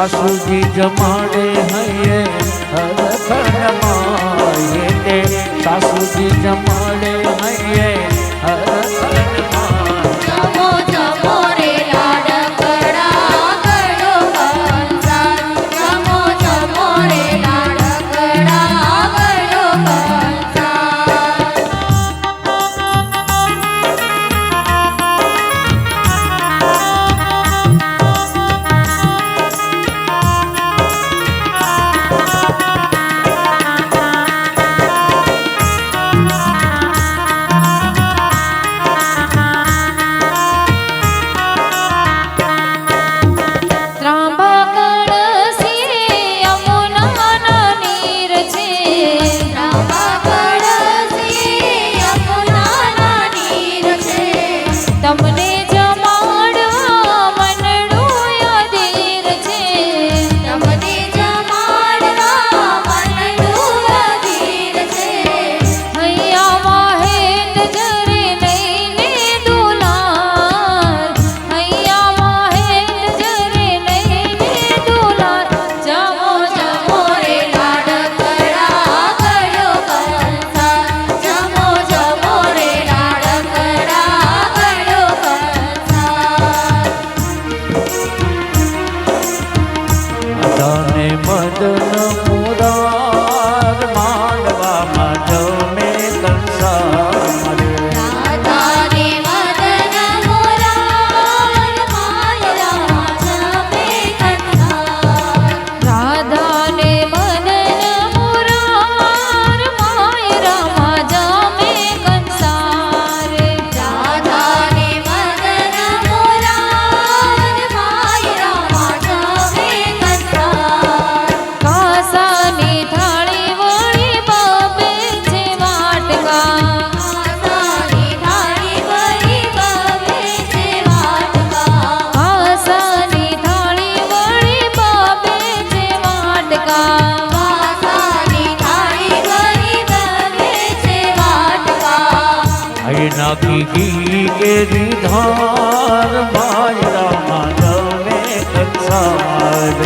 સાસુજી જમાડે હૈયે હરખનમાં તે સાસુજી જમાડે હૈયે હરખનમાં જમો જમો રે લાડકડા ગળો કંસાર જમો જમો રે લાડકડા ગળો તમને જમાડવા મનડું યાદીર છે તમને જમાડવા મનડું યાદીર છે હૈયા વાહેદ જરે નઈને દુલાર હૈયા વાહેદ જરે નઈને દુલાર જમો જમો રે લાડકડા ગળો કંસાર જમો જમો રે લાડકડા તને મદન મુરાર માંડવામાં જમે કંસાર રાધાને મદન મુરાર માયરામાં જમે કંસાર રાધાને મદન મુરાર માયરામાં જમે કંસાર રાધાને મદન મુરાર માયરામાં જમે કંસાર કાસાની થાળી વળી બાબે છે વાટકા કાસાની થાળી વળી બાબે છે વાટકા કાસાની થાળી વળી બાબે છે વાટકા કાસાની થાળી વળી બાબે છે વાટકા આઈ નાખી ઘી કેરી ધાર માયરામાં જમે કંસાર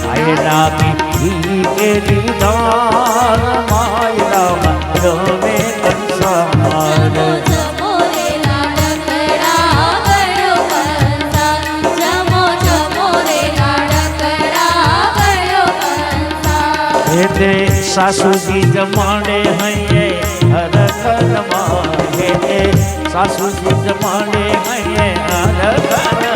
આઈ નાખી ઘી કેરી ધાર માયરામાં જમે કંસાર જમો રે લાડકડા ગળો કંસાર જમો જમો રે લાડકડા ગળો કંસાર તે સાસુજી જમાડે હૈયે હરખનમાં તે સાસુજી જમાડે હૈયે હરખનમાં